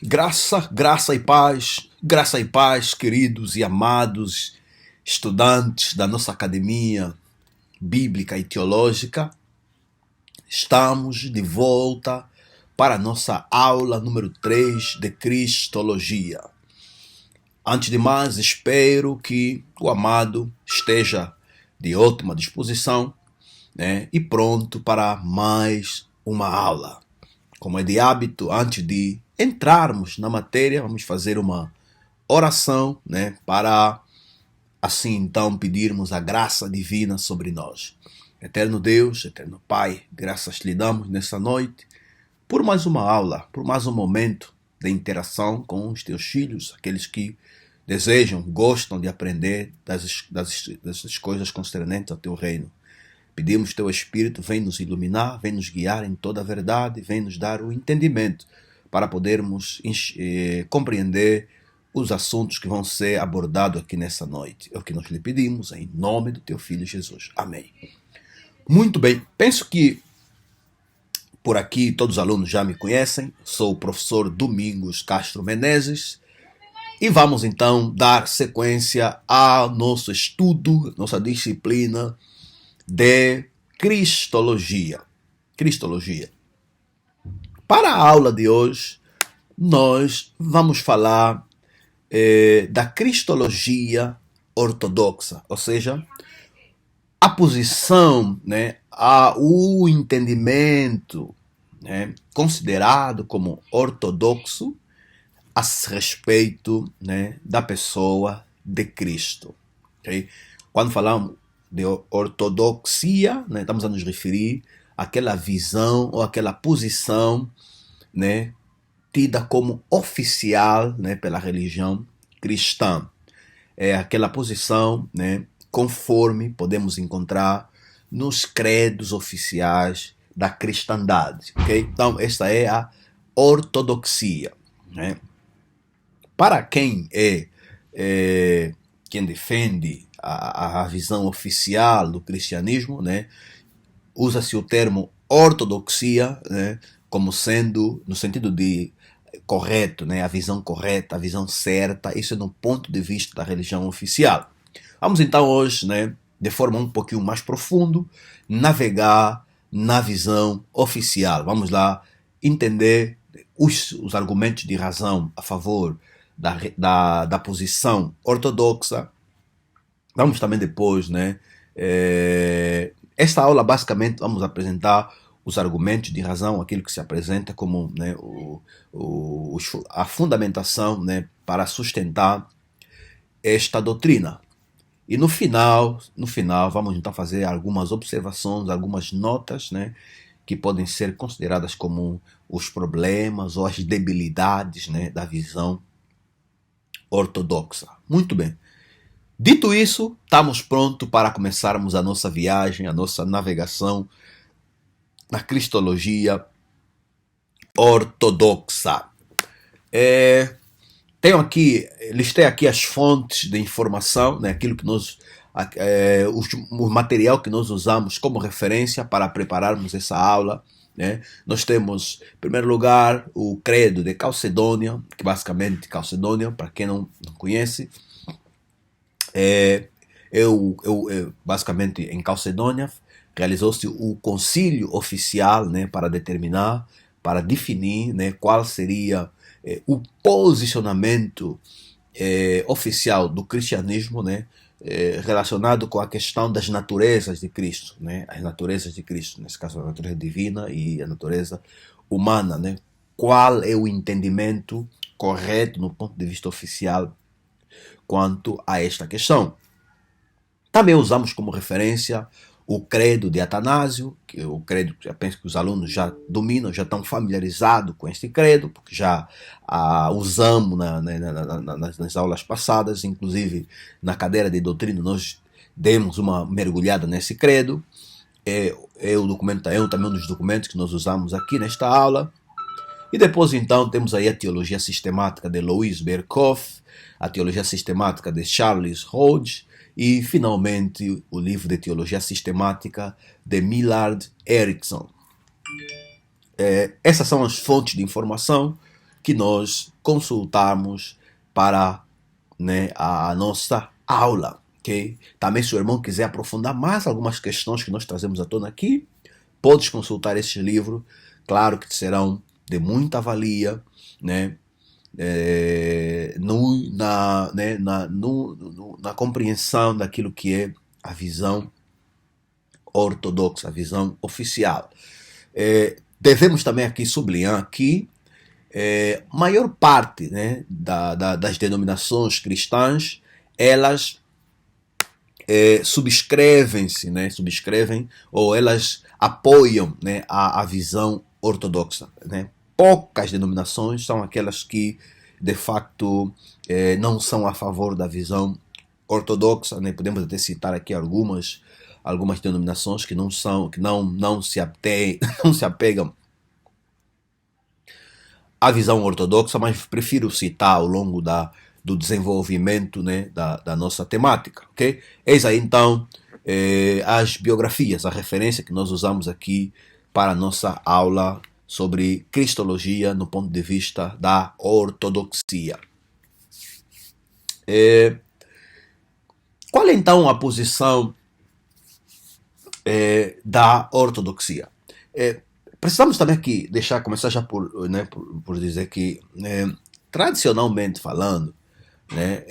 Graça e paz, queridos e amados estudantes da nossa academia bíblica e teológica. Estamos de volta para a nossa aula número 3 de Cristologia. Antes de mais, espero que o amado esteja de ótima disposição, e pronto para mais uma aula. Como é de hábito, antes de entrarmos na matéria, vamos fazer uma oração, para assim então pedirmos a graça divina sobre nós. Eterno Deus, eterno Pai, graças lhe damos nessa noite por mais uma aula, por mais um momento de interação com os teus filhos, aqueles que desejam, gostam de aprender das coisas concernentes ao teu reino. Pedimos teu Espírito, vem nos iluminar, vem nos guiar em toda a verdade, vem nos dar o entendimento para podermos compreender os assuntos que vão ser abordados aqui nessa noite. É o que nós lhe pedimos, em nome do teu Filho Jesus. Amém. Muito bem, penso que por aqui todos os alunos já me conhecem. Sou o professor Domingos Castro Menezes e vamos então dar sequência ao nosso estudo, nossa disciplina de Cristologia. Para a aula de hoje, nós vamos falar da Cristologia ortodoxa, ou seja, a posição, o entendimento considerado como ortodoxo a respeito da pessoa de Cristo. Okay? Quando falamos de ortodoxia, estamos a nos referir àquela visão ou àquela posição tida como oficial pela religião cristã. É aquela posição conforme podemos encontrar nos credos oficiais da cristandade. Okay? Então, esta é a ortodoxia. Para quem quem defende a visão oficial do cristianismo, usa-se o termo ortodoxia como sendo no sentido de correto, a visão correta, a visão certa. Isso é no ponto de vista da religião oficial. Vamos então hoje, de forma um pouquinho mais profunda, navegar na visão oficial. Vamos lá entender os argumentos de razão a favor da posição ortodoxa. Vamos também depois, esta aula basicamente vamos apresentar os argumentos de razão, aquilo que se apresenta como a fundamentação para sustentar esta doutrina. E no final vamos então fazer algumas observações, algumas notas que podem ser consideradas como os problemas ou as debilidades da visão ortodoxa. Muito bem. Dito isso, estamos prontos para começarmos a nossa viagem, a nossa navegação na Cristologia ortodoxa. Listei aqui as fontes de informação, aquilo que o material que nós usamos como referência para prepararmos essa aula. Nós temos, em primeiro lugar, o Credo de Calcedônia, que basicamente Calcedônia, para quem não conhece, basicamente em Calcedônia realizou-se o concílio oficial para definir qual seria o posicionamento oficial do cristianismo relacionado com a questão das naturezas de Cristo, as naturezas de Cristo, nesse caso a natureza divina e a natureza humana, qual é o entendimento correto no ponto de vista oficial quanto a esta questão. Também usamos como referência o credo de Atanásio, que é o credo que eu penso que os alunos já dominam, já estão familiarizados com este credo, porque já usamos nas aulas passadas, inclusive na cadeira de doutrina nós demos uma mergulhada nesse credo. É também um dos documentos que nós usamos aqui nesta aula. E depois então temos aí a teologia sistemática de Louis Berkhof, a teologia sistemática de Charles Hodge, e, finalmente, o livro de Teologia Sistemática de Millard Erickson. Essas são as fontes de informação que nós consultarmos para, né, a nossa aula. Okay? Também, se o irmão quiser aprofundar mais algumas questões que nós trazemos à tona aqui, podes consultar esse livro. Claro que serão de muita valia, né? Na compreensão daquilo que é a visão ortodoxa, a visão oficial. Devemos também aqui sublinhar que maior parte, né, das denominações cristãs, elas subscrevem-se, né, subscrevem ou elas apoiam, né, a visão ortodoxa, né. Poucas denominações são aquelas que de facto não são a favor da visão ortodoxa, né. Podemos até citar aqui algumas denominações que não se apegam à visão ortodoxa, mas prefiro citar ao longo do desenvolvimento, né, da nossa temática, ok? Eis aí então as biografias, a referência que nós usamos aqui para a nossa aula sobre Cristologia no ponto de vista da ortodoxia. Qual é então a posição da ortodoxia? Precisamos também aqui começar já por dizer que, tradicionalmente falando, né,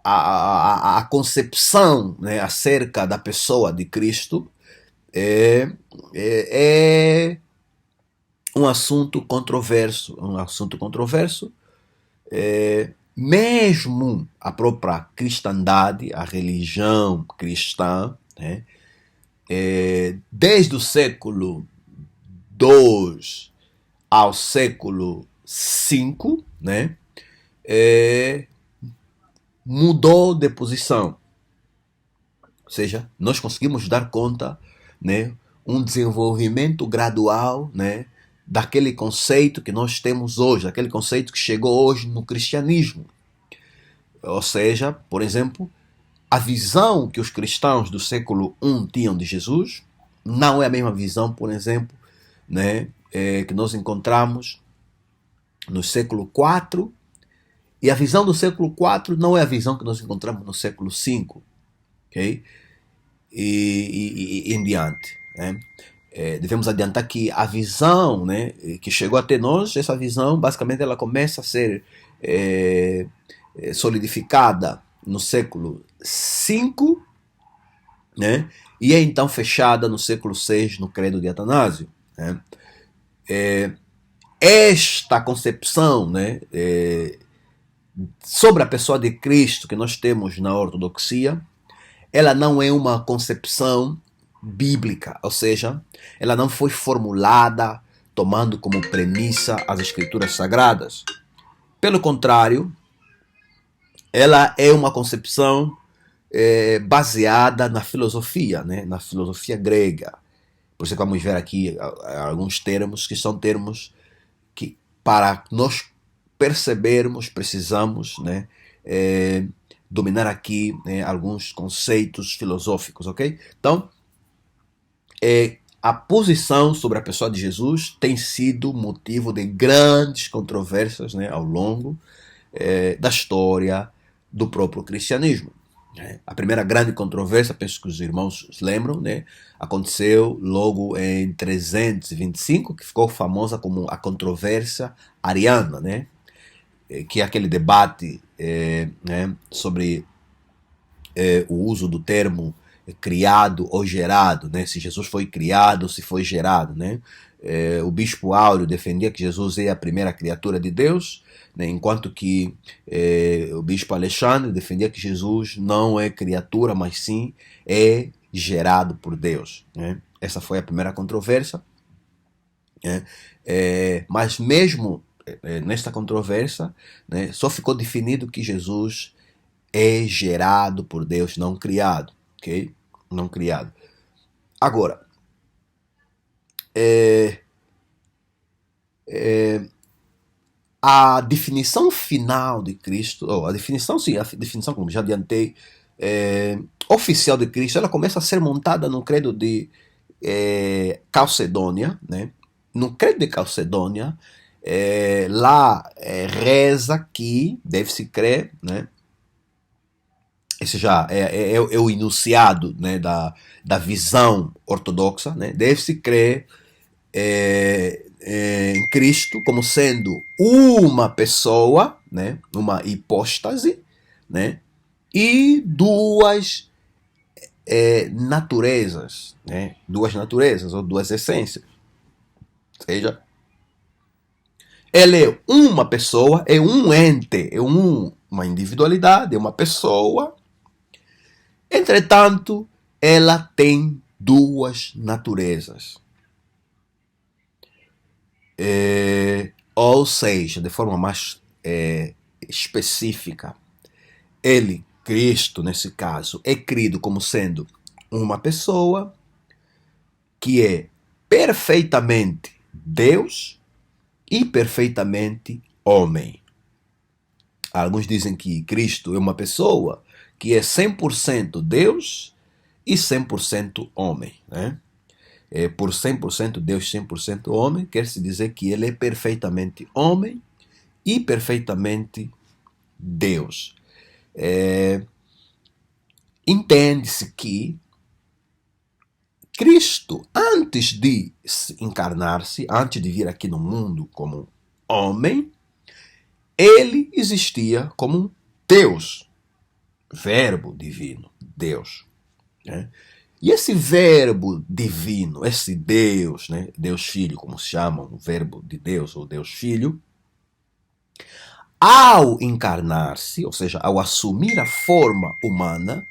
a concepção, né, acerca da pessoa de Cristo é um assunto controverso, mesmo a própria cristandade, a religião cristã, né, desde o século II ao século V, né, mudou de posição. Ou seja, nós conseguimos dar conta, né, um desenvolvimento gradual, né, daquele conceito que nós temos hoje, daquele conceito que chegou hoje no cristianismo. Ou seja, por exemplo, a visão que os cristãos do século I tinham de Jesus não é a mesma visão, por exemplo, né, que nós encontramos no século IV, e a visão do século IV não é a visão que nós encontramos no século V, ok? E em diante, né? Devemos adiantar que a visão, né, que chegou até nós, essa visão basicamente ela começa a ser solidificada no século V, né, e é então fechada no século VI no Credo de Atanásio, né? Esta concepção, né, sobre a pessoa de Cristo que nós temos na ortodoxia, ela não é uma concepção bíblica, ou seja, ela não foi formulada tomando como premissa as escrituras sagradas. Pelo contrário, ela é uma concepção baseada na filosofia, né, na filosofia grega. Por isso que vamos ver aqui alguns termos que são termos que, para nós percebermos, precisamos, né, dominar aqui, né, alguns conceitos filosóficos, ok? Então, a posição sobre a pessoa de Jesus tem sido motivo de grandes controvérsias, né, ao longo da história do próprio cristianismo. A primeira grande controvérsia, penso que os irmãos lembram, né, aconteceu logo em 325, que ficou famosa como a controvérsia ariana, né, que é aquele debate né, sobre o uso do termo criado ou gerado, né, se Jesus foi criado ou se foi gerado, né. O bispo Áureo defendia que Jesus é a primeira criatura de Deus, né, enquanto que o bispo Alexandre defendia que Jesus não é criatura, mas sim é gerado por Deus, né. Essa foi a primeira controvérsia, né. Mas mesmo nesta controvérsia, né, só ficou definido que Jesus é gerado por Deus, não criado, ok? Não criado. Agora, a definição final de Cristo, ou a definição, como já adiantei, oficial de Cristo, ela começa a ser montada no credo de Calcedônia, né? No credo de Calcedônia, Lá reza que, deve-se crer, né? Esse já é o enunciado, né, da visão ortodoxa, né? Deve-se crer em Cristo como sendo uma pessoa, né, uma hipóstase, né, e duas naturezas, né, duas naturezas ou duas essências. Ou seja, ele é uma pessoa, é um ente, é uma individualidade, é uma pessoa. Entretanto, ela tem duas naturezas. Ou seja, de forma mais específica, ele, Cristo, nesse caso, é crido como sendo uma pessoa que é perfeitamente Deus e perfeitamente homem. Alguns dizem que Cristo é uma pessoa que é 100% Deus e 100% homem, né? Por 100% Deus, 100% homem, quer se dizer que ele é perfeitamente homem e perfeitamente Deus. Entende-se que Cristo, antes de encarnar-se, antes de vir aqui no mundo como homem, ele existia como um Deus, verbo divino, Deus, né? E esse verbo divino, esse Deus, né, Deus Filho, como se chama, o verbo de Deus ou Deus Filho, ao encarnar-se, ou seja, ao assumir a forma humana,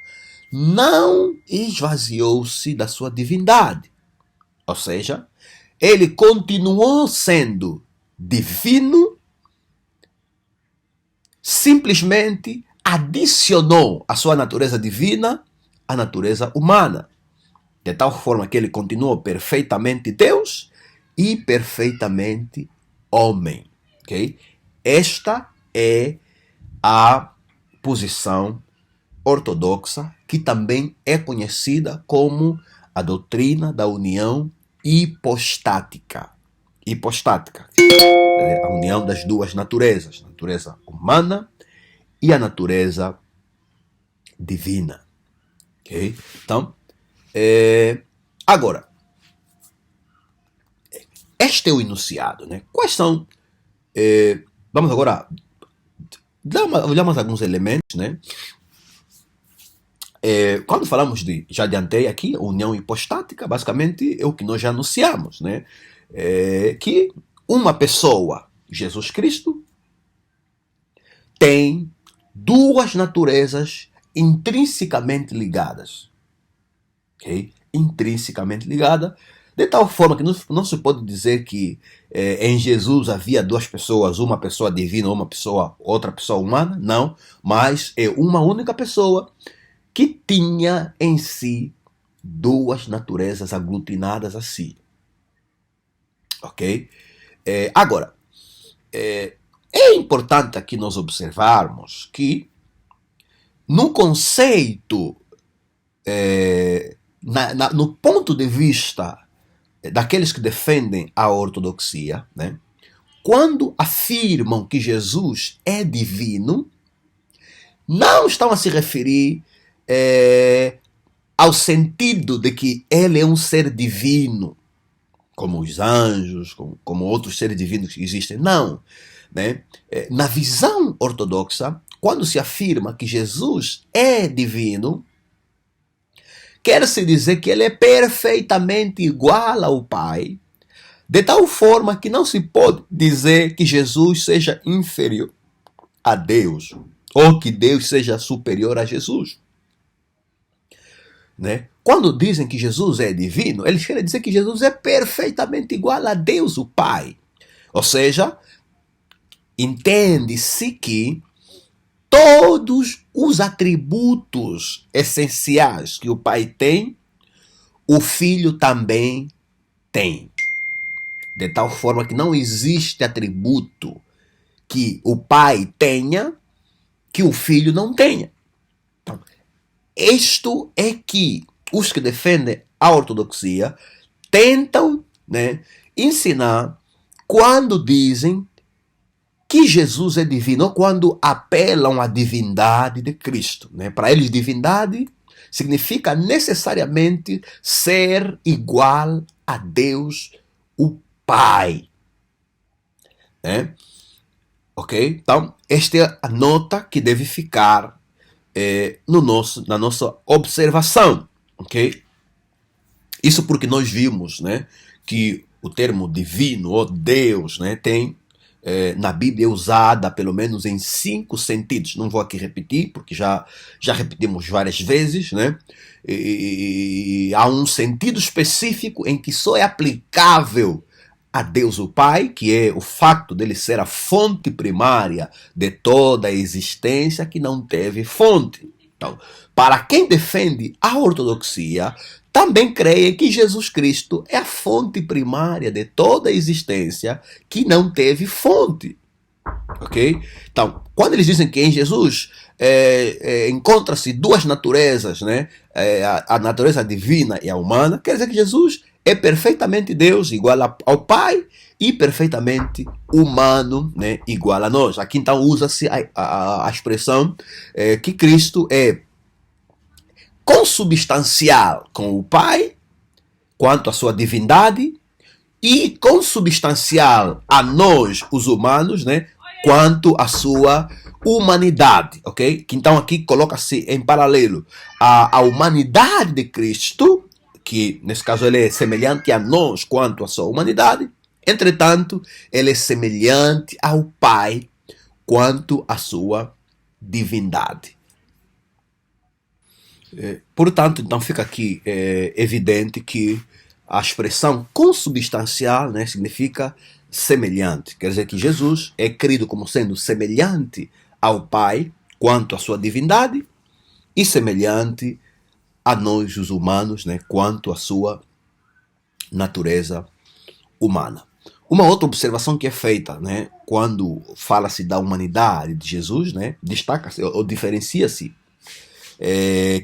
não esvaziou-se da sua divindade. Ou seja, ele continuou sendo divino, simplesmente adicionou a sua natureza divina à natureza humana. De tal forma que ele continuou perfeitamente Deus e perfeitamente homem. Okay? Esta é a posição ortodoxa, que também é conhecida como a doutrina da união hipostática. Hipostática, a união das duas naturezas, a natureza humana e a natureza divina. Okay? Então, agora, este é o enunciado, né? Quais são... vamos agora olhamos alguns elementos, né? Quando falamos de, já adiantei aqui, união hipostática, basicamente é o que nós já anunciamos, né? Que uma pessoa, Jesus Cristo, tem duas naturezas intrinsecamente ligadas. Okay? Intrinsecamente ligada, de tal forma que não se pode dizer que em Jesus havia duas pessoas, uma pessoa divina, outra pessoa humana, não, mas é uma única pessoa que tinha em si duas naturezas aglutinadas a si. Ok? Agora, é importante aqui nós observarmos que no conceito, no ponto de vista daqueles que defendem a ortodoxia, né, quando afirmam que Jesus é divino, não estão a se referir ao sentido de que ele é um ser divino, como os anjos, como outros seres divinos que existem. Não. Né? Na visão ortodoxa, quando se afirma que Jesus é divino, quer-se dizer que ele é perfeitamente igual ao Pai, de tal forma que não se pode dizer que Jesus seja inferior a Deus, ou que Deus seja superior a Jesus. Né? Quando dizem que Jesus é divino, eles querem dizer que Jesus é perfeitamente igual a Deus, o Pai. Ou seja, entende-se que todos os atributos essenciais que o Pai tem, o Filho também tem. De tal forma que não existe atributo que o Pai tenha que o Filho não tenha. Então, isto é que os que defendem a ortodoxia tentam, né, ensinar quando dizem que Jesus é divino, ou quando apelam à divindade de Cristo. Né? Para eles, divindade significa necessariamente ser igual a Deus, o Pai. Né? Ok? Então, esta é a nota que deve ficar na nossa observação. Ok? Isso porque nós vimos, né, que o termo divino ou Deus, né, tem na Bíblia é usada pelo menos em 5 sentidos. Não vou aqui repetir, porque já repetimos várias vezes, né? E há um sentido específico em que só é aplicável a Deus o Pai, que é o facto dele ser a fonte primária de toda a existência que não teve fonte. Então, para quem defende a ortodoxia, também creem que Jesus Cristo é a fonte primária de toda a existência que não teve fonte. Ok? Então, quando eles dizem que em Jesus encontra-se duas naturezas, né? A natureza divina e a humana, quer dizer que Jesus é perfeitamente Deus, igual ao Pai, e perfeitamente humano, né? Igual a nós. Aqui então usa-se a expressão que Cristo é consubstancial com o Pai, quanto à sua divindade, e consubstancial a nós, os humanos, né, quanto à sua humanidade, ok? Então aqui coloca-se em paralelo a humanidade de Cristo, que nesse caso ele é semelhante a nós quanto à sua humanidade, entretanto, ele é semelhante ao Pai quanto à sua divindade. Portanto, então fica aqui evidente que a expressão consubstancial, né, significa semelhante. Quer dizer que Jesus é crido como sendo semelhante ao Pai quanto à sua divindade e semelhante a nós, os humanos, né, quanto à sua natureza humana. Uma outra observação que é feita, né, quando fala-se da humanidade de Jesus, né, destaca-se ou diferencia-se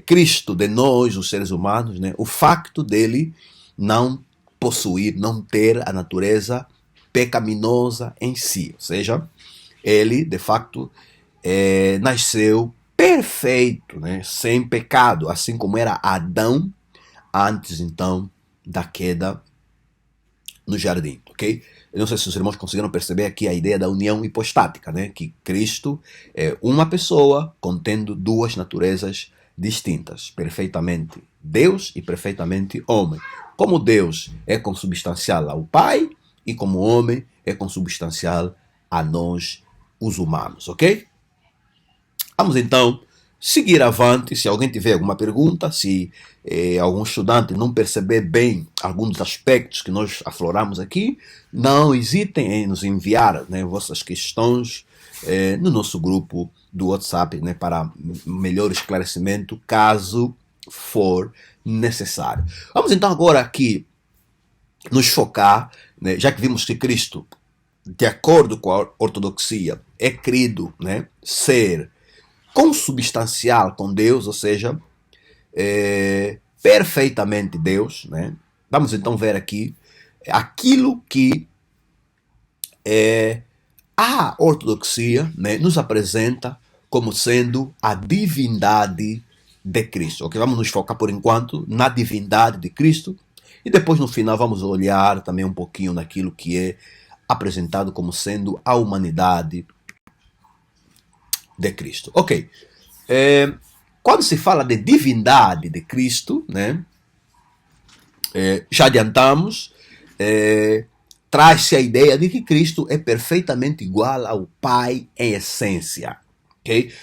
Cristo de nós, os seres humanos, né, o facto dele não possuir, não ter a natureza pecaminosa em si. Ou seja, ele, de facto, nasceu perfeito, né, sem pecado, assim como era Adão antes, então, da queda no jardim, ok? Eu não sei se os irmãos conseguiram perceber aqui a ideia da união hipostática, né? Que Cristo é uma pessoa contendo duas naturezas distintas, perfeitamente Deus e perfeitamente homem. Como Deus é consubstancial ao Pai e como homem é consubstancial a nós, os humanos, ok? Vamos então seguir avante. Se alguém tiver alguma pergunta, se algum estudante não perceber bem alguns dos aspectos que nós afloramos aqui, não hesitem em nos enviar, né, vossas questões no nosso grupo do WhatsApp, né, para melhor esclarecimento, caso for necessário. Vamos então agora aqui nos focar, né, já que vimos que Cristo, de acordo com a ortodoxia, é crido, né, ser consubstancial com Deus, ou seja, perfeitamente Deus, né? Vamos então ver aqui aquilo que a ortodoxia, né, nos apresenta como sendo a divindade de Cristo. Ok, vamos nos focar por enquanto na divindade de Cristo e depois no final vamos olhar também um pouquinho naquilo que é apresentado como sendo a humanidade de Cristo. Ok. Quando se fala de divindade de Cristo, né, já adiantamos, traz-se a ideia de que Cristo é perfeitamente igual ao Pai em essência. Okay?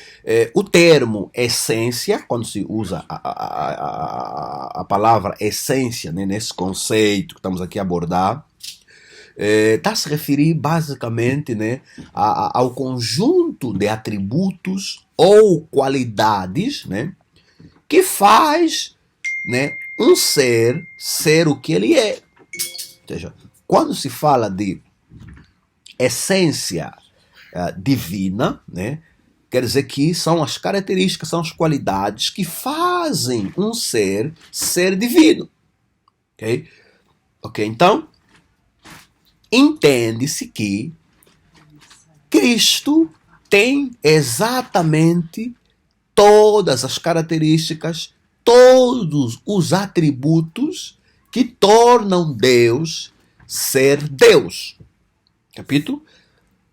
O termo essência, quando se usa a palavra essência, né, nesse conceito que estamos aqui a abordar, está a se referir basicamente, né, ao conjunto de atributos ou qualidades, né, que faz, né, um ser o que ele é. Ou seja, quando se fala de essência divina, né, quer dizer que são as características, são as qualidades que fazem um ser divino. Ok? Ok, então, entende-se que Cristo tem exatamente todas as características, todos os atributos que tornam Deus ser Deus. Capítulo?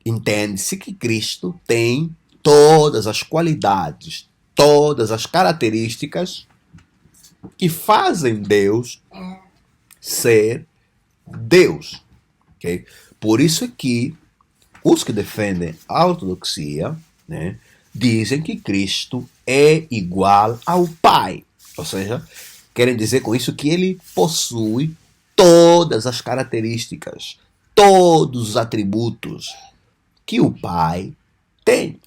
Entende-se que Cristo tem todas as qualidades, todas as características que fazem Deus ser Deus. Okay? Por isso é que os que defendem a ortodoxia, né, dizem que Cristo é igual ao Pai. Ou seja, querem dizer com isso que ele possui todas as características, todos os atributos que o Pai tem.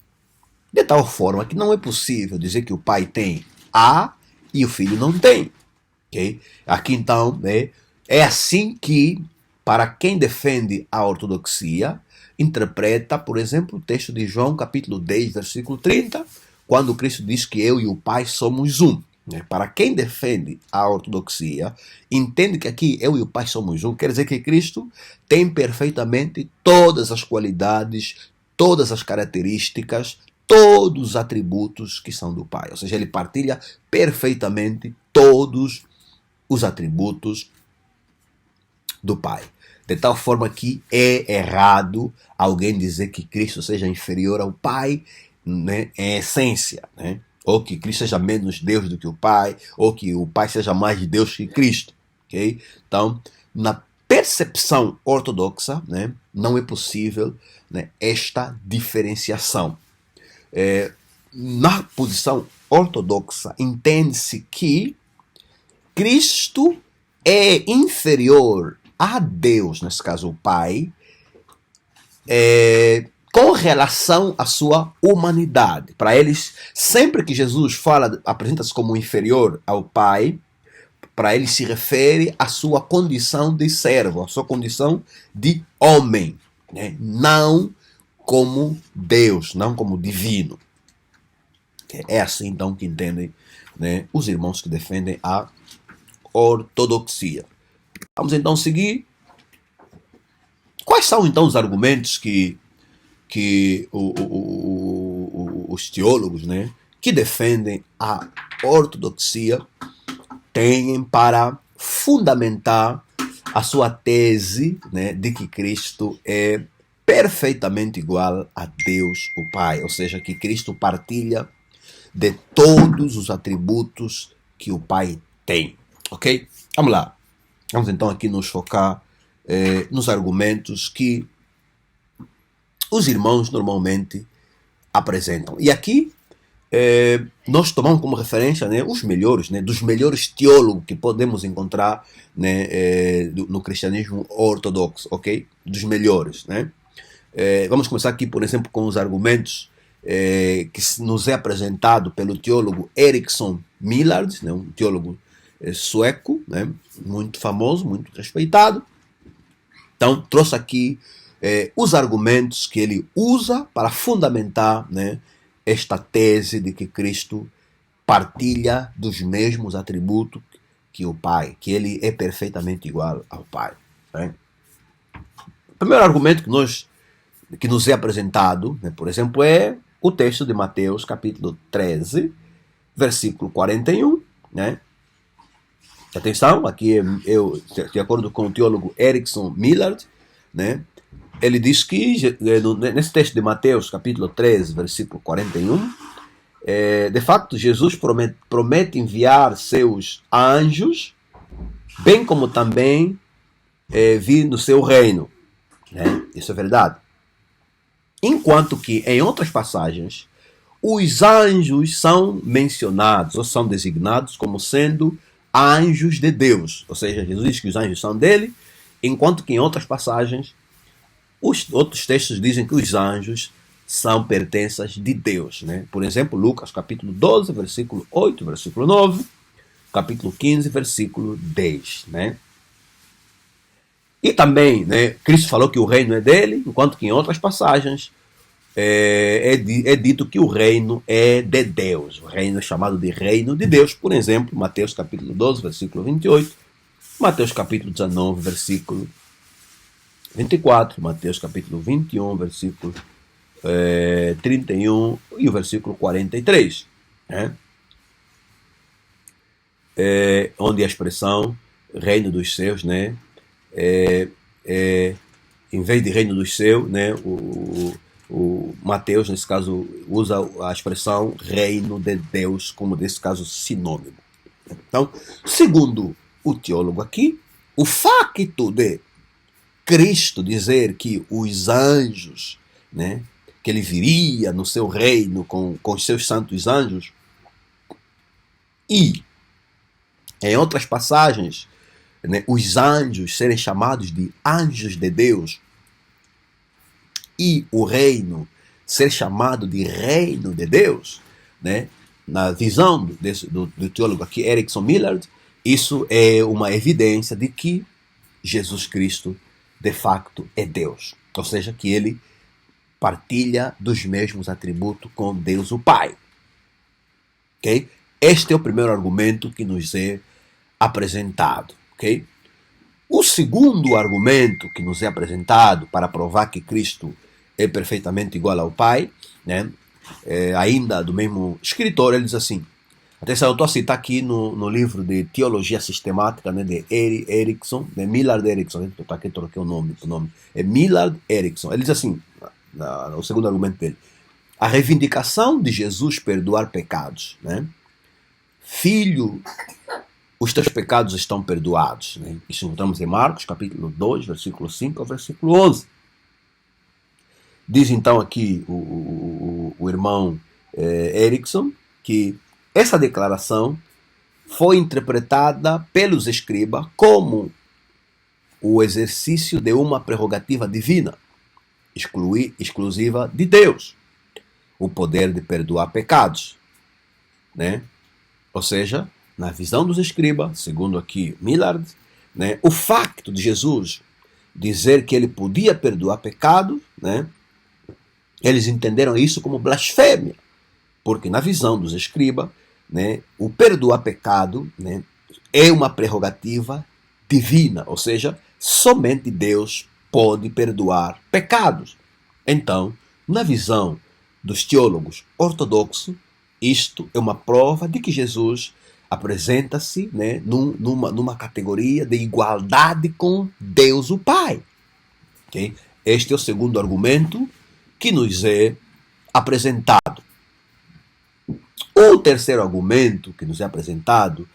De tal forma que não é possível dizer que o Pai tem A e o Filho não tem. Okay? Aqui então, né, é assim que, para quem defende a ortodoxia, interpreta, por exemplo, o texto de João, capítulo 10, versículo 30, quando Cristo diz que eu e o Pai somos um. Para quem defende a ortodoxia, entende que aqui eu e o Pai somos um, quer dizer que Cristo tem perfeitamente todas as qualidades, todas as características, todos os atributos que são do Pai. Ou seja, ele partilha perfeitamente todos os atributos do Pai. De tal forma que é errado alguém dizer que Cristo seja inferior ao Pai, né, em essência, né? Ou que Cristo seja menos Deus do que o Pai, ou que o Pai seja mais Deus que Cristo. Okay? Então, na percepção ortodoxa, né, não é possível, né, esta diferenciação. Na posição ortodoxa, entende-se que Cristo é inferior a Deus, nesse caso o Pai, com relação à sua humanidade. Para eles, sempre que Jesus fala, apresenta-se como inferior ao Pai, para eles se refere à sua condição de servo, à sua condição de homem, né? Não como Deus, não como divino. É assim então que entendem, né, os irmãos que defendem a ortodoxia. Vamos então seguir. Quais são então os argumentos que os teólogos, né, que defendem a ortodoxia têm para fundamentar a sua tese, né, de que Cristo é perfeitamente igual a Deus, o Pai? Ou seja, que Cristo partilha de todos os atributos que o Pai tem. Ok? Vamos lá. Vamos então aqui nos focar nos argumentos que os irmãos normalmente apresentam. E aqui nós tomamos como referência, né, os melhores, né, dos melhores teólogos que podemos encontrar, né, no cristianismo ortodoxo, ok? Dos melhores, né? Vamos começar aqui, por exemplo, com os argumentos que nos é apresentado pelo teólogo Erickson Millard, né, um teólogo sueco, né, muito famoso, muito respeitado. Então, trouxe aqui os argumentos que ele usa para fundamentar, né, esta tese de que Cristo partilha dos mesmos atributos que o Pai, que ele é perfeitamente igual ao Pai. Né? O primeiro argumento que nos é apresentado, né, por exemplo, é o texto de Mateus, capítulo 13, versículo 41, né? Atenção, aqui eu, de acordo com o teólogo Erickson Millard, né, ele diz que, nesse texto de Mateus, capítulo 13, versículo 41, de fato, Jesus promete enviar seus anjos, bem como também vir no seu reino. Né? Isso é verdade. Enquanto que, em outras passagens, os anjos são mencionados ou são designados como sendo anjos de Deus. Ou seja, Jesus diz que os anjos são dele, enquanto que em outras passagens, os outros textos dizem que os anjos são pertenças de Deus. Né? Por exemplo, Lucas capítulo 12, versículo 8, versículo 9, capítulo 15, versículo 10. Né? E também, né, Cristo falou que o reino é dele, enquanto que em outras passagens é dito que o reino é de Deus. O reino é chamado de reino de Deus. Por exemplo, Mateus capítulo 12, versículo 28, Mateus capítulo 19, versículo 24, Mateus capítulo 21, versículo 31 e o versículo 43, né? Onde a expressão reino dos céus, né, em vez de reino dos céus, né, o Mateus, nesse caso, usa a expressão reino de Deus como, nesse caso, sinônimo. Então, segundo o teólogo aqui, o facto de Cristo dizer que os anjos, né, que ele viria no seu reino com os seus santos anjos, e em outras passagens, né, os anjos serem chamados de anjos de Deus e o reino ser chamado de reino de Deus, né, na visão do teólogo aqui, Erickson Millard, isso é uma evidência de que Jesus Cristo de facto é Deus, ou seja, que ele partilha dos mesmos atributos com Deus o Pai. Okay? Este é o primeiro argumento que nos é apresentado. Okay? O segundo argumento que nos é apresentado para provar que Cristo é perfeitamente igual ao Pai, né? Ainda do mesmo escritor, ele diz assim, atenção, eu estou a citar aqui no livro de Teologia Sistemática, né, de Erickson, de Millard Erickson, aqui troquei o nome, é Millard Erickson. Ele diz assim, no segundo argumento dele, a reivindicação de Jesus perdoar pecados, né? Filho, os teus pecados estão perdoados, né? Isso encontramos em Marcos, capítulo 2, versículo 5 ao versículo 11. Diz então aqui o irmão Erickson que essa declaração foi interpretada pelos escribas como o exercício de uma prerrogativa divina, exclusiva de Deus, o poder de perdoar pecados, né? Ou seja, na visão dos escribas, segundo aqui Millard, né, o facto de Jesus dizer que ele podia perdoar pecados, né, eles entenderam isso como blasfêmia, porque na visão dos escribas, né, o perdoar pecado, né, é uma prerrogativa divina, ou seja, somente Deus pode perdoar pecados. Então, na visão dos teólogos ortodoxos, isto é uma prova de que Jesus apresenta-se, né, numa categoria de igualdade com Deus o Pai. Okay? Este é o segundo argumento que nos é apresentado. O terceiro argumento que nos é apresentado,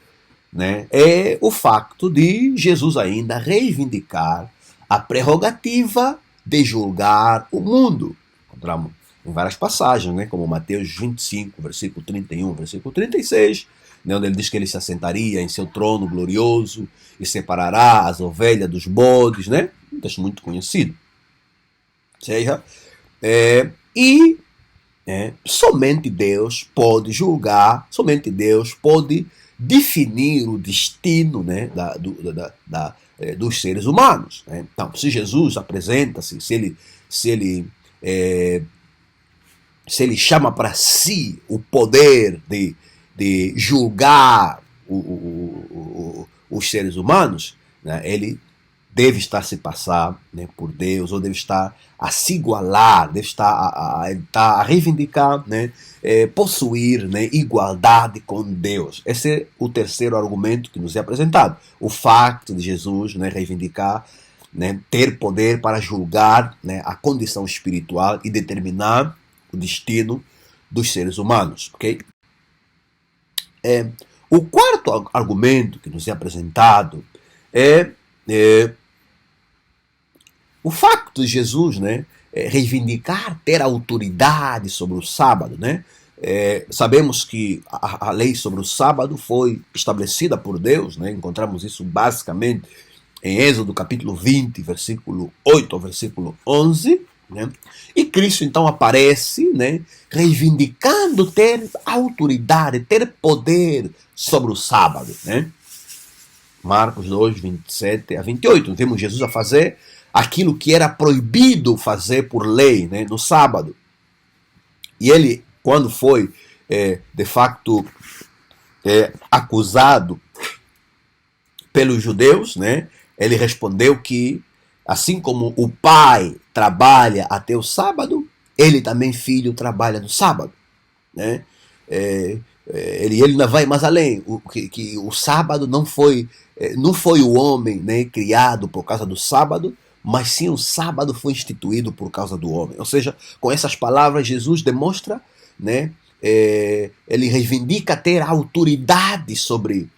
né, é o facto de Jesus ainda reivindicar a prerrogativa de julgar o mundo. Encontramos em várias passagens, né, como Mateus 25, versículo 31, versículo 36, né, onde ele diz que ele se assentaria em seu trono glorioso e separará as ovelhas dos bodes, né? Um texto muito conhecido. Ou seja, somente Deus pode julgar, somente Deus pode definir o destino, né, dos seres humanos. Né? Então, se Jesus apresenta-se, se ele chama para si o poder de julgar os seres humanos, né, ele deve estar a se passar, né, por Deus, ou deve estar a se igualar, deve estar a reivindicar, né, possuir, né, igualdade com Deus. Esse é o terceiro argumento que nos é apresentado. O facto de Jesus, né, reivindicar, né, ter poder para julgar, né, a condição espiritual e determinar o destino dos seres humanos. Okay? O quarto argumento que nos é apresentado é o facto de Jesus, né, reivindicar ter autoridade sobre o sábado. Né? Sabemos que a lei sobre o sábado foi estabelecida por Deus, né? Encontramos isso basicamente em Êxodo capítulo 20, versículo 8 ao versículo 11. Né? E Cristo então aparece, né, reivindicando ter autoridade, ter poder sobre o sábado. Né? Marcos 2, 27 a 28. Vemos Jesus a fazer aquilo que era proibido fazer por lei, né, no sábado. E ele, quando foi de facto acusado pelos judeus, né, ele respondeu que Assim como o pai trabalha até o sábado, ele também, filho, trabalha no sábado. Né? Ele ainda vai mais além, que o sábado não foi o homem, né, criado por causa do sábado, mas sim o sábado foi instituído por causa do homem. Ou seja, com essas palavras Jesus demonstra, né, ele reivindica ter autoridade sobre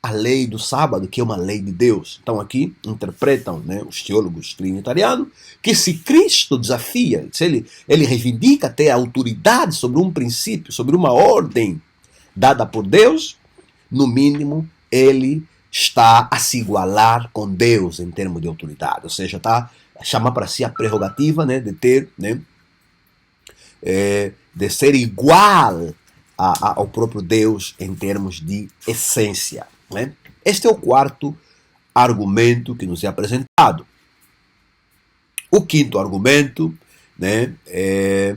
a lei do sábado, que é uma lei de Deus. Então aqui interpretam, né, os teólogos trinitarianos que se Cristo desafia, se ele reivindica ter autoridade sobre um princípio, sobre uma ordem dada por Deus, no mínimo ele está a se igualar com Deus em termos de autoridade. Ou seja, está a chamar para si a prerrogativa, né, de ter, né, de ser igual ao próprio Deus em termos de essência. Né? Este é o quarto argumento que nos é apresentado. O quinto argumento, né, é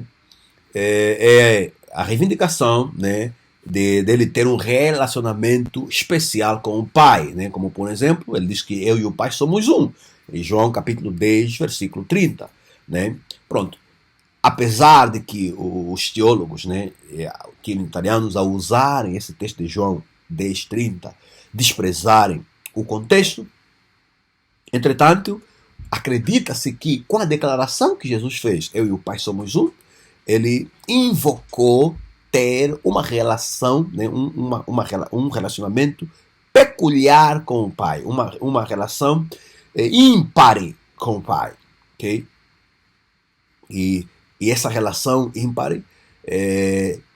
a reivindicação, né, dele ter um relacionamento especial com o Pai. Né? Como, por exemplo, ele diz que eu e o Pai somos um. Em João capítulo 10, versículo 30. Né? Pronto. Apesar de que os teólogos, né, trinitarianos, ao usarem esse texto de João 10:30, desprezarem o contexto, entretanto, acredita-se que com a declaração que Jesus fez, eu e o Pai somos um, ele invocou ter uma relação, né, um relacionamento peculiar com o Pai, uma relação ímpare com o Pai. Okay? E essa relação ímpare,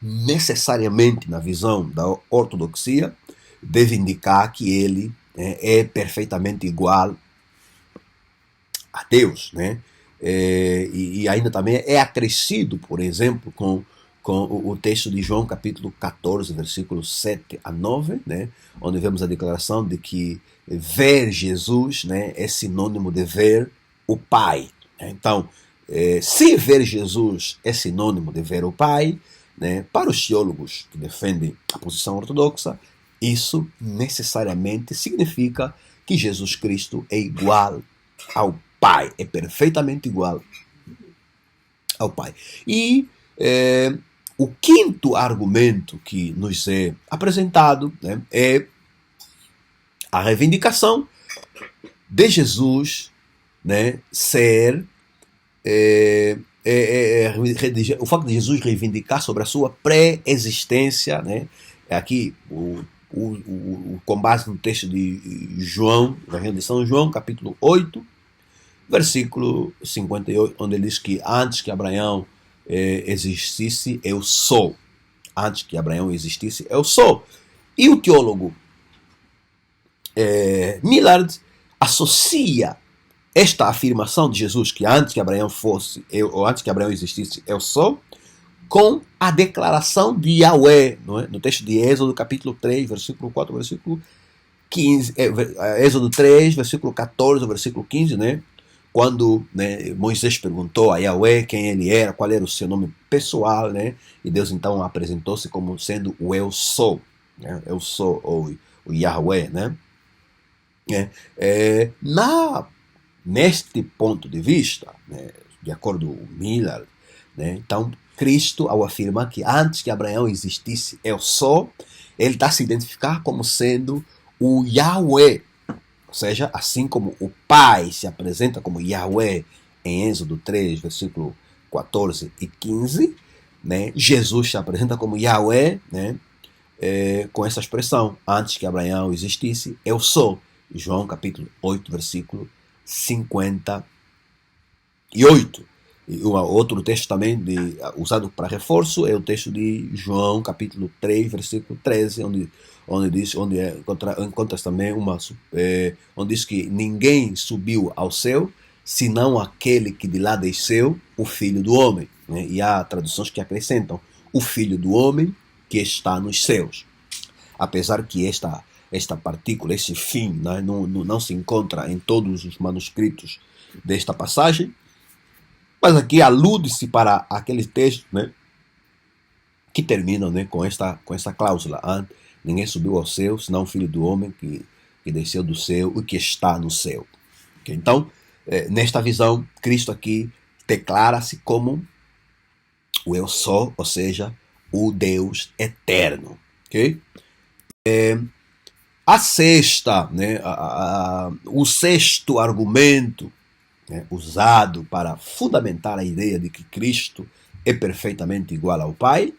necessariamente, na visão da ortodoxia, deve indicar que ele é perfeitamente igual a Deus. Né? E ainda também é acrescido, por exemplo, com o texto de João capítulo 14, versículos 7 a 9, né? Onde vemos a declaração de que ver Jesus, né, é sinônimo de ver o Pai. Né? Então, se ver Jesus é sinônimo de ver o Pai, né, para os teólogos que defendem a posição ortodoxa, isso necessariamente significa que Jesus Cristo é igual ao Pai, é perfeitamente igual ao Pai. E o quinto argumento que nos é apresentado, né, é a reivindicação de Jesus, né, ser o fato de Jesus reivindicar sobre a sua pré-existência, né? Aqui, com base no texto de João, da Evangelho de São João, capítulo 8, versículo 58, onde ele diz que antes que Abraão existisse, eu sou. Antes que Abraão existisse, eu sou. E o teólogo Millard associa esta afirmação de Jesus, que antes que Abraão fosse, ou antes que Abraão existisse, eu sou, com a declaração de Yahweh, não é? No texto de Êxodo, capítulo 3, versículo 4, versículo 15, Êxodo 3, versículo 14, versículo 15, né? Quando, né, Moisés perguntou a Yahweh quem ele era, qual era o seu nome pessoal, né? E Deus então apresentou-se como sendo o eu sou, né? Eu sou, ou o Yahweh, né? Neste ponto de vista, né, de acordo com Miller, né, então Cristo, ao afirmar que antes que Abraão existisse, eu sou, ele está se identificar como sendo o Yahweh. Ou seja, assim como o Pai se apresenta como Yahweh em Êxodo 3, versículo 14 e 15, né, Jesus se apresenta como Yahweh, né, com essa expressão, antes que Abraão existisse, eu sou. João capítulo 8, versículo 58. E outro texto também usado para reforço é o texto de João capítulo 3, versículo 13, onde encontra também onde diz que ninguém subiu ao céu senão aquele que de lá desceu, o Filho do Homem. Né? E há traduções que acrescentam o Filho do Homem que está nos céus. Apesar que esta partícula, esse fim, né, não se encontra em todos os manuscritos desta passagem, mas aqui alude-se para aquele texto, né, que terminam, né, com esta cláusula: ninguém subiu ao céu, senão o Filho do Homem que desceu do céu e que está no céu. Okay? Então, Nesta visão, Cristo aqui declara-se como o eu sou, ou seja, o Deus eterno. Okay? A sexta, né, o sexto argumento, né, usado para fundamentar a ideia de que Cristo é perfeitamente igual ao Pai,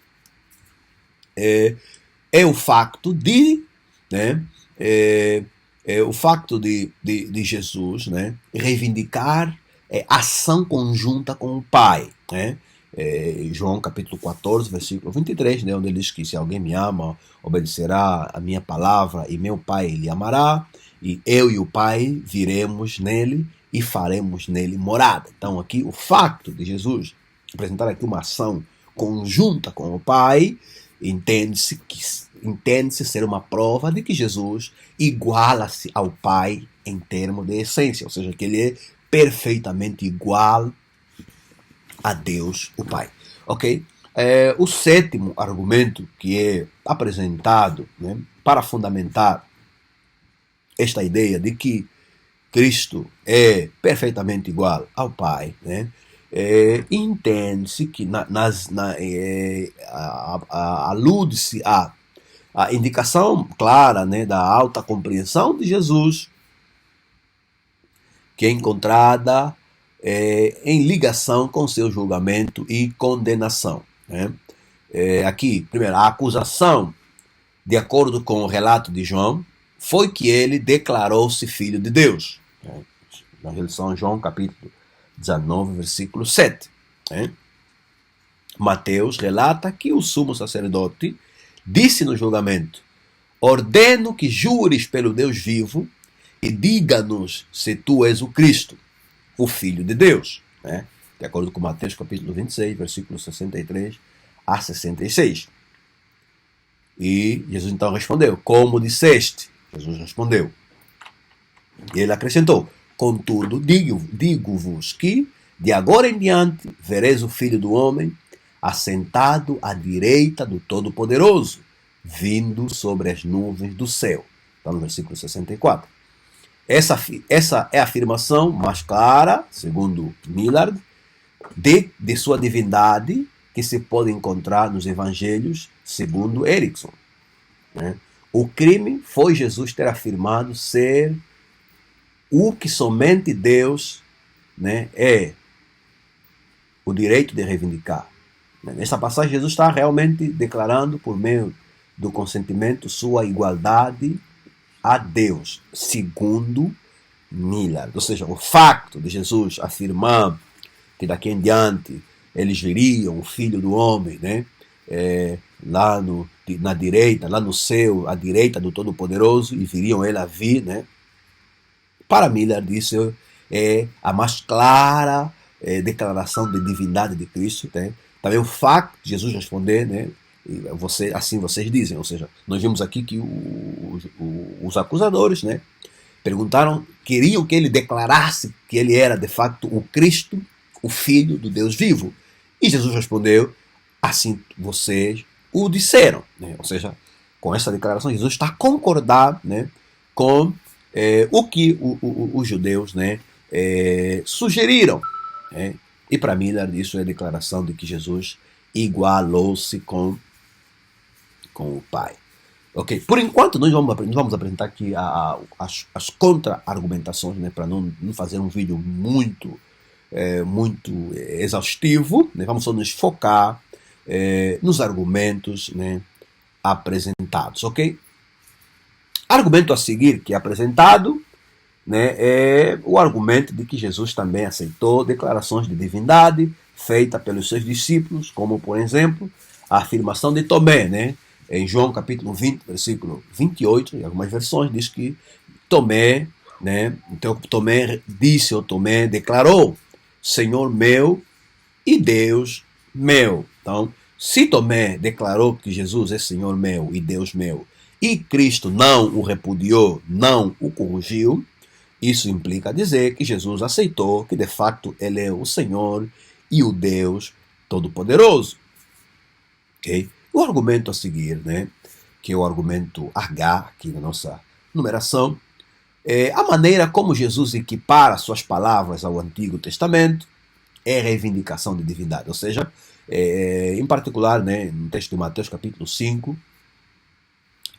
é o facto de, né, o facto de Jesus, né, reivindicar ação conjunta com o Pai. Né? João capítulo 14, versículo 23, né, onde ele diz que se alguém me ama, obedecerá a minha palavra e meu Pai lhe amará, e eu e o Pai viremos nele e faremos nele morada. Então aqui o facto de Jesus apresentar aqui uma ação conjunta com o Pai, entende-se ser uma prova de que Jesus iguala-se ao Pai em termos de essência, ou seja, que ele é perfeitamente igual a Deus, o Pai. Ok? O sétimo argumento que é apresentado, né, para fundamentar esta ideia de que Cristo é perfeitamente igual ao Pai, né, entende-se que alude-se à indicação clara, né, da alta compreensão de Jesus, que é encontrada em ligação com seu julgamento e condenação. Né? Aqui, primeiro, a acusação, de acordo com o relato de João, foi que ele declarou-se filho de Deus. Né? Na relação João, capítulo 19, versículo 7. Né? Mateus relata que o sumo sacerdote disse no julgamento: ordeno que jures pelo Deus vivo e diga-nos se tu és o Cristo, o Filho de Deus. Né? De acordo com Mateus capítulo 26, versículos 63 a 66. E Jesus então respondeu: como disseste? Jesus respondeu. E ele acrescentou: contudo, digo-vos que, de agora em diante, vereis o Filho do Homem assentado à direita do Todo-Poderoso, vindo sobre as nuvens do céu. Está no versículo 64. Essa é a afirmação mais clara, segundo Millard, de sua divindade que se pode encontrar nos evangelhos, segundo Erickson. Né? O crime foi Jesus ter afirmado ser o que somente Deus, né, é o direito de reivindicar. Nessa passagem, Jesus está realmente declarando, por meio do consentimento, sua igualdade a Deus, segundo Millard. Ou seja, o facto de Jesus afirmar que daqui em diante eles viriam o Filho do Homem, né, lá na direita, lá no céu, à direita do Todo-Poderoso, e viriam ele a vir, né, para Millard isso é a mais clara declaração de divindade de Cristo. Né? Também o facto de Jesus responder, né, assim vocês dizem, ou seja, nós vimos aqui que os acusadores, né, perguntaram, queriam que ele declarasse que ele era de facto o Cristo, o Filho do Deus vivo. E Jesus respondeu: assim vocês o disseram. Né? Ou seja, com essa declaração, Jesus está a concordar, né, com o que os judeus, né, sugeriram. Né? E para mim, isso é a declaração de que Jesus igualou-se com o Pai. Ok? Por enquanto, nós vamos apresentar aqui as contra-argumentações, né, para não fazer um vídeo muito exaustivo. Né? Vamos só nos focar nos argumentos, né, apresentados. Ok? Argumento a seguir que é apresentado, né, é o argumento de que Jesus também aceitou declarações de divindade feitas pelos seus discípulos, como, por exemplo, a afirmação de Tomé, né, em João capítulo 20, versículo 28, em algumas versões, diz que Tomé, né, então Tomé disse, ou Tomé declarou: Senhor meu e Deus meu. Então, se Tomé declarou que Jesus é Senhor meu e Deus meu, e Cristo não o repudiou, não o corrigiu, isso implica dizer que Jesus aceitou que de fato ele é o Senhor e o Deus Todo-Poderoso. Okay? O argumento a seguir, né, que é o argumento H aqui na nossa numeração, A maneira como Jesus equipara suas palavras ao Antigo Testamento é reivindicação de divindade. Ou seja, em particular, né, no texto de Mateus capítulo 5,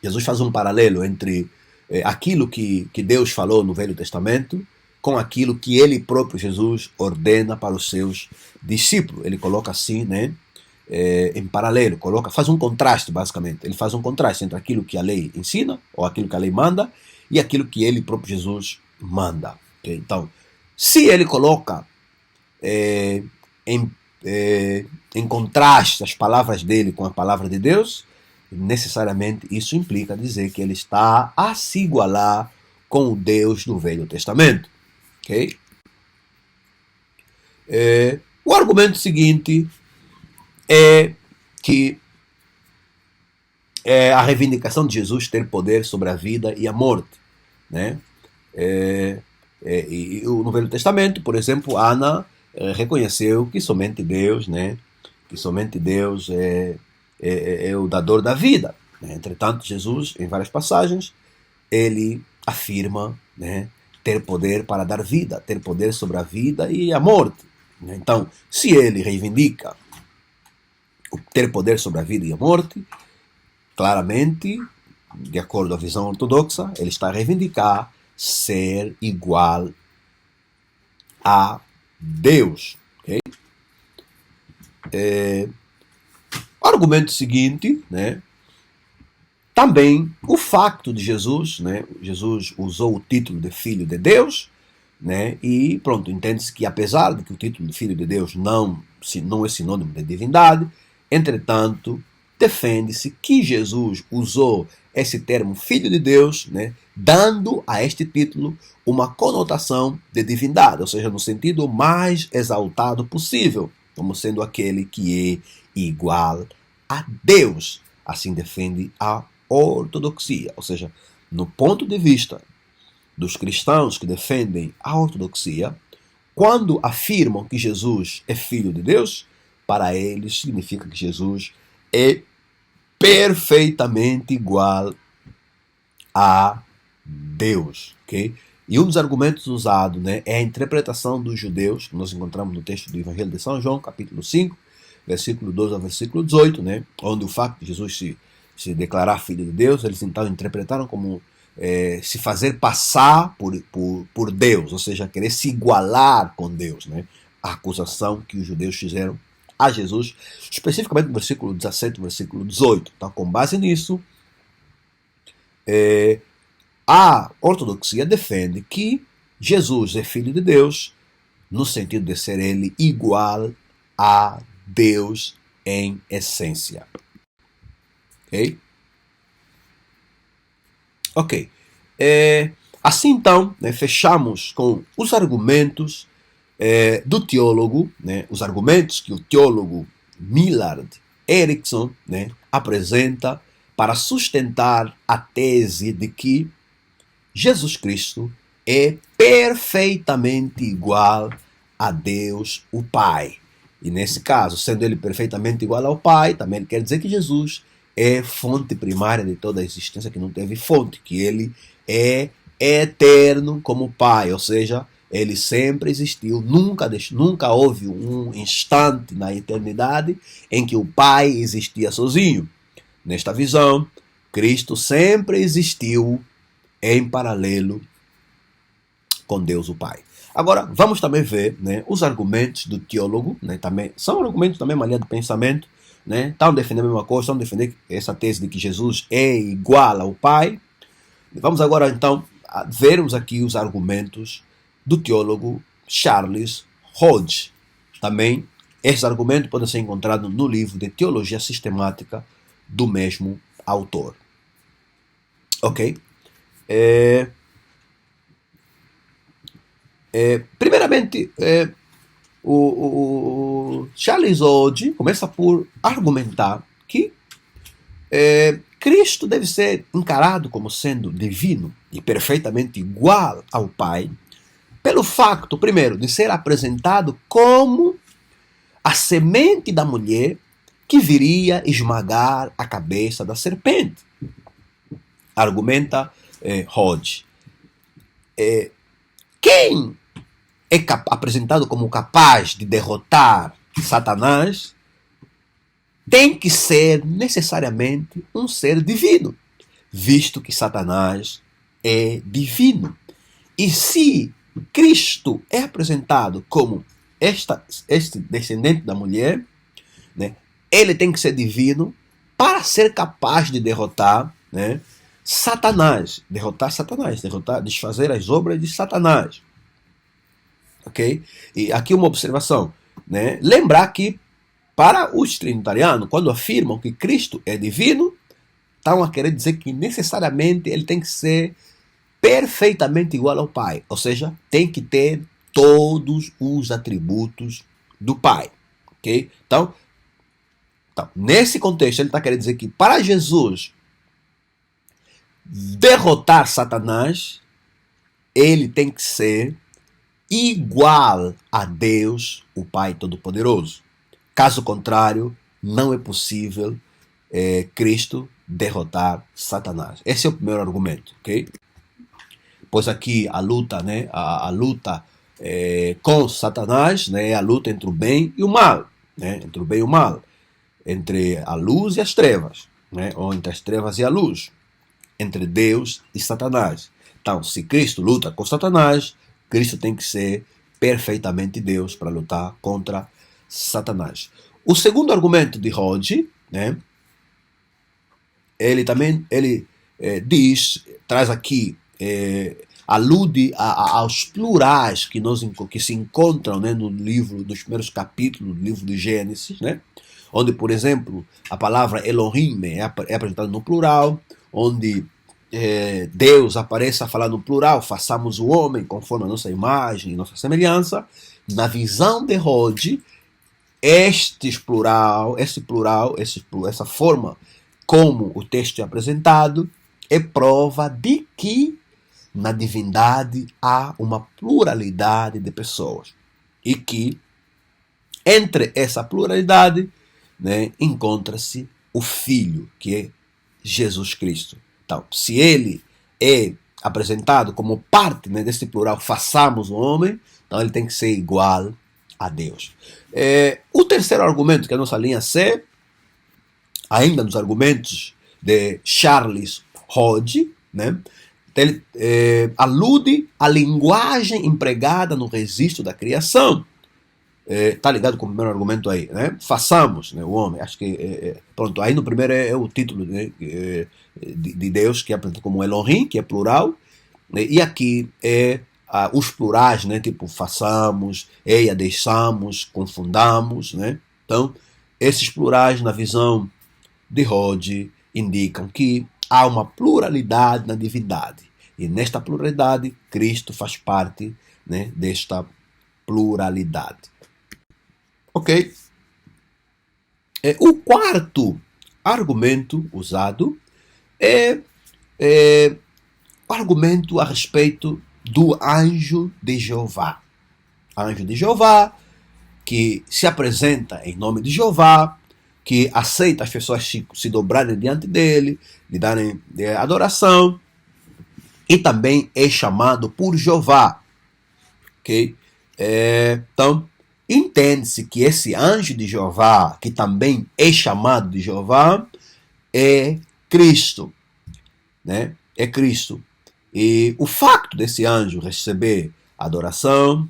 Jesus faz um paralelo entre aquilo que Deus falou no Velho Testamento com aquilo que ele próprio, Jesus, ordena para os seus discípulos. Ele coloca assim, né, em paralelo, faz um contraste, basicamente. Ele faz um contraste entre aquilo que a lei ensina, ou aquilo que a lei manda, e aquilo que ele próprio, Jesus, manda. Okay? Então, se ele coloca em contraste as palavras dele com a palavra de Deus, necessariamente isso implica dizer que ele está a se igualar com o Deus do Velho Testamento. Okay? O argumento seguinte é que a reivindicação de Jesus ter poder sobre a vida e a morte. Né? E no Velho Testamento, por exemplo, Ana reconheceu que somente Deus, né, que somente Deus é o dador da vida. Né? Entretanto, Jesus, em várias passagens, ele afirma, né, ter poder para dar vida, ter poder sobre a vida e a morte. Né? Então, se ele reivindica o ter poder sobre a vida e a morte, claramente, de acordo à visão ortodoxa, ele está a reivindicar ser igual a Deus. Okay? O argumento seguinte, né, também o facto de Jesus, né, Jesus usou o título de Filho de Deus, né, e pronto, entende-se que apesar de que o título de Filho de Deus não é sinônimo de divindade, entretanto, defende-se que Jesus usou esse termo Filho de Deus, né, dando a este título uma conotação de divindade, ou seja, no sentido mais exaltado possível, como sendo aquele que é igual a Deus. Assim defende a ortodoxia, ou seja, no ponto de vista dos cristãos que defendem a ortodoxia, quando afirmam que Jesus é Filho de Deus, para eles significa que Jesus é perfeitamente igual a Deus. Okay? E um dos argumentos usados, né, é a interpretação dos judeus, que nós encontramos no texto do Evangelho de São João, capítulo 5, versículo 12 ao versículo 18, né, onde o fato de Jesus se declarar Filho de Deus, eles então interpretaram como se fazer passar por Deus, ou seja, querer se igualar com Deus. Né, a acusação que os judeus fizeram a Jesus, especificamente no versículo 17 e versículo 18. Então, com base nisso, a ortodoxia defende que Jesus é Filho de Deus, no sentido de ser ele igual a Deus em essência. Ok? Ok. Assim então, né, fechamos com os argumentos do teólogo, né, os argumentos que o teólogo Millard Erickson, né, apresenta para sustentar a tese de que Jesus Cristo é perfeitamente igual a Deus, o Pai. E nesse caso, sendo ele perfeitamente igual ao Pai, também quer dizer que Jesus é fonte primária de toda a existência, que não teve fonte, que ele é eterno como Pai, ou seja, ele sempre existiu, nunca houve um instante na eternidade em que o Pai existia sozinho. Nesta visão, Cristo sempre existiu em paralelo com Deus o Pai. Agora, vamos também ver, né, os argumentos do teólogo, né, também, são argumentos também, uma linha de pensamento, né, estão defendendo a mesma coisa, estão defendendo essa tese de que Jesus é igual ao Pai. Vamos agora, então, vermos aqui os argumentos do teólogo Charles Hodge. Também, esses argumentos podem ser encontrados no livro de Teologia Sistemática do mesmo autor. Ok? Primeiramente, o Charles Hodge começa por argumentar que Cristo deve ser encarado como sendo divino e perfeitamente igual ao Pai, pelo facto, primeiro, de ser apresentado como a semente da mulher que viria esmagar a cabeça da serpente. Argumenta Hodge. quem é apresentado como capaz de derrotar Satanás tem que ser necessariamente um ser divino, visto que Satanás é divino. E se Cristo é apresentado como este descendente da mulher, né, ele tem que ser divino para ser capaz de derrotar, né, Satanás, desfazer as obras de Satanás. Ok? E aqui uma observação, né? Lembrar que para os trinitarianos, quando afirmam que Cristo é divino, estão a querer dizer que necessariamente ele tem que ser perfeitamente igual ao Pai. Ou seja, tem que ter todos os atributos do Pai. Ok? Então nesse contexto, ele está querendo dizer que para Jesus derrotar Satanás, ele tem que ser igual a Deus, o Pai Todo-Poderoso. Caso contrário, não é possível Cristo derrotar Satanás. Esse é o primeiro argumento, ok? Pois aqui a luta, né, a luta com Satanás, né, é a luta entre o bem e o mal, né, entre o bem e o mal, entre a luz e as trevas, né, ou entre as trevas e a luz, entre Deus e Satanás. Então, se Cristo luta com Satanás, Cristo tem que ser perfeitamente Deus para lutar contra Satanás. O segundo argumento de Hodge, né, ele traz aqui, alude aos plurais que se encontram, né, no livro, nos primeiros capítulos do livro de Gênesis, né, onde, por exemplo, a palavra Elohim é apresentada no plural, onde Deus aparece a falar no plural, façamos o homem conforme a nossa imagem e nossa semelhança. Na visão de Hodge, essa forma como o texto é apresentado é prova de que na divindade há uma pluralidade de pessoas e que entre essa pluralidade, né, encontra-se o Filho, que é Jesus Cristo. Então, se ele é apresentado como parte, né, desse plural, façamos o homem, então ele tem que ser igual a Deus. O terceiro argumento, que é a nossa linha C, ainda nos argumentos de Charles Hodge, né, ele alude à linguagem empregada no registro da criação. Tá ligado com o primeiro argumento aí, né? Façamos, né, o homem. Acho que pronto. Aí no primeiro é o título, né, de Deus, que é apresentado como Elohim, que é plural, né, e aqui os plurais, né, tipo façamos, eia, deixamos, confundamos, né? Então esses plurais na visão de Hodge indicam que há uma pluralidade na divindade e nesta pluralidade Cristo faz parte, né, desta pluralidade. Ok? O quarto argumento usado é o argumento a respeito do anjo de Jeová. Anjo de Jeová, que se apresenta em nome de Jeová, que aceita as pessoas se dobrarem diante dele, lhe darem adoração, e também é chamado por Jeová. Ok? Então, entende-se que esse anjo de Jeová, que também é chamado de Jeová, é Cristo, né? É Cristo. E o facto desse anjo receber adoração,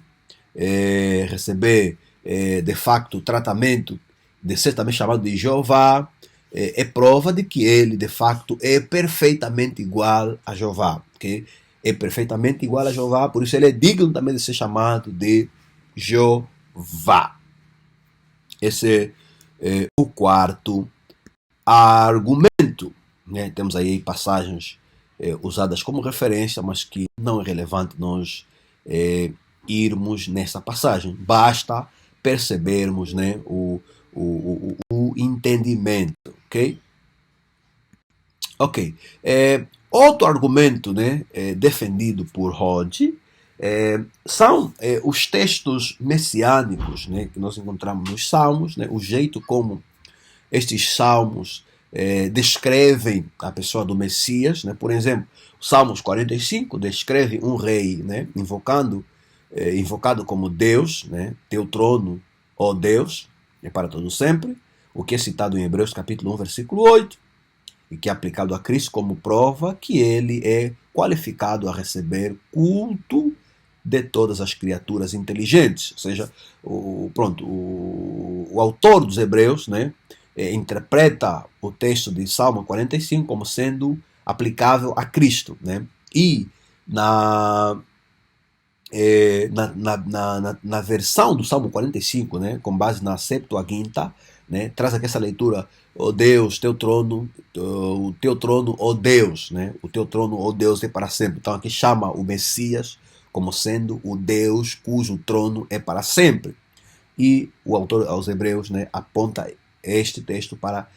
receber de facto tratamento de ser também chamado de Jeová, é prova de que ele de facto é perfeitamente igual a Jeová, okay? É perfeitamente igual a Jeová, por isso ele é digno também de ser chamado de Jeová. Esse é o quarto argumento, né? Temos aí passagens usadas como referência, mas que não é relevante nós irmos nessa passagem. Basta percebermos, né, o entendimento, ok? Ok. Outro argumento, né, defendido por Hodge são os textos messiânicos, né, que nós encontramos nos Salmos, né, o jeito como estes salmos descrevem a pessoa do Messias, né? Por exemplo, Salmos 45 descreve um rei, né? Invocado como Deus, né? Teu trono, ó Deus, é para todo sempre, o que é citado em Hebreus capítulo 1, versículo 8, e que é aplicado a Cristo como prova que ele é qualificado a receber culto de todas as criaturas inteligentes. Ou seja, o autor dos Hebreus, né, interpreta o texto de Salmo 45 como sendo aplicável a Cristo. Né? E na versão do Salmo 45, né, com base na Septuaginta, né, traz aqui essa leitura: ó Deus, teu trono, o teu trono, ó Deus, né, o teu trono, ó Deus, é para sempre. Então aqui chama o Messias como sendo o Deus cujo trono é para sempre. E o autor aos Hebreus, né, aponta este texto para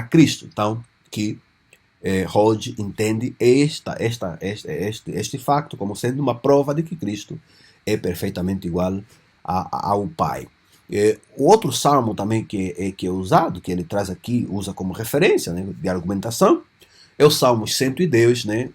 Cristo. Então, que Rod entende este facto como sendo uma prova de que Cristo é perfeitamente igual ao Pai. O outro salmo também que é usado, que ele traz aqui, usa como referência, né, de argumentação, é o Salmo 110, né,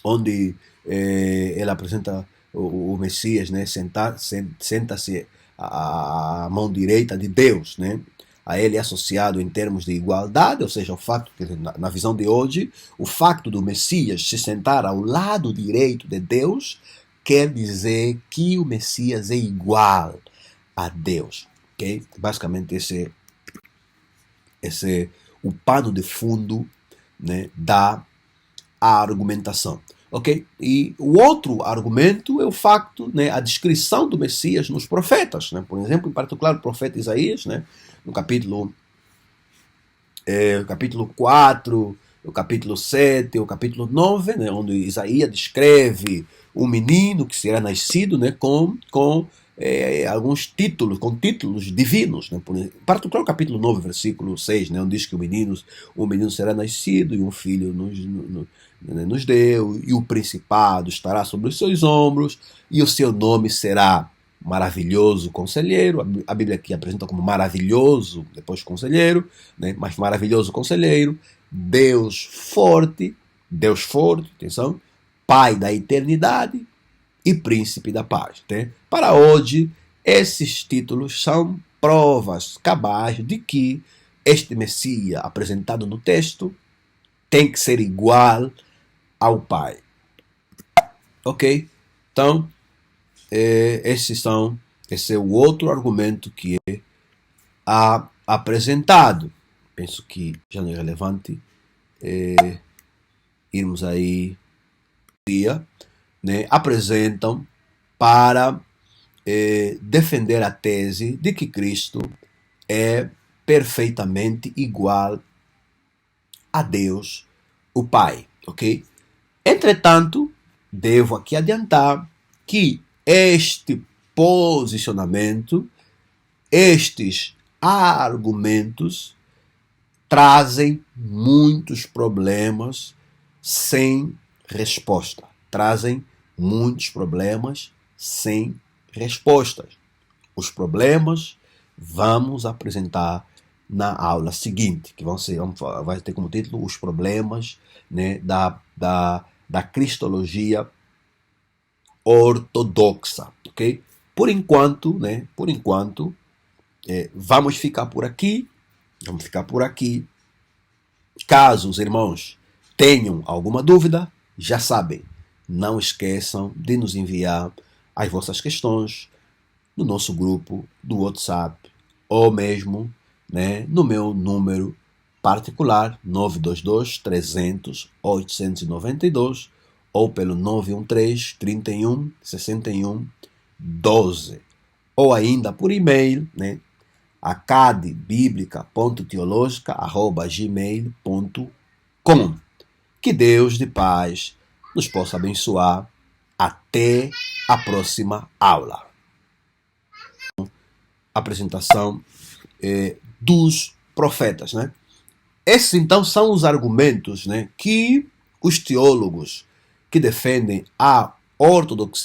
onde ele apresenta o Messias, né, senta-se à mão direita de Deus, né? A ele é associado em termos de igualdade, ou seja, o facto que na visão de hoje, o facto do Messias se sentar ao lado direito de Deus quer dizer que o Messias é igual a Deus, ok? Basicamente esse é o pano de fundo, né, da argumentação. Ok? E o outro argumento é o facto, né, a descrição do Messias nos profetas. Né? Por exemplo, em particular, o profeta Isaías, né, no capítulo 4, o capítulo 7, o capítulo 9, né, onde Isaías descreve um menino que será nascido, né, com alguns títulos, com títulos divinos. Né? Em particular, o capítulo 9, versículo 6, né, onde diz que um menino será nascido e um filho nos deu, e o principado estará sobre os seus ombros, e o seu nome será Maravilhoso Conselheiro. A Bíblia aqui apresenta como maravilhoso, depois conselheiro, né? Mas maravilhoso conselheiro, Deus forte, atenção, Pai da eternidade e Príncipe da paz. Né? Para hoje, esses títulos são provas cabais de que este Messias apresentado no texto tem que ser igual ao Pai. Ok? Então, esse é o outro argumento que é apresentado. Penso que já não é relevante irmos aí, né, apresentam para defender a tese de que Cristo é perfeitamente igual a Deus, o Pai. Ok? Entretanto, devo aqui adiantar que este posicionamento, estes argumentos, trazem muitos problemas sem resposta. Trazem muitos problemas sem respostas. Os problemas vamos apresentar na aula seguinte, que vai ter como título os problemas, né, da cristologia ortodoxa, ok? Por enquanto, vamos ficar por aqui. Caso os irmãos tenham alguma dúvida, já sabem, não esqueçam de nos enviar as vossas questões no nosso grupo do WhatsApp, ou mesmo, né, no meu número particular 922 300 892, ou pelo 913 31 61 12, ou ainda por e-mail, né, acadbiblica.teologica@gmail.com. Que Deus de paz nos possa abençoar. Até a próxima aula. Apresentação dos profetas, né? Esses então são os argumentos, né, que os teólogos que defendem a ortodoxia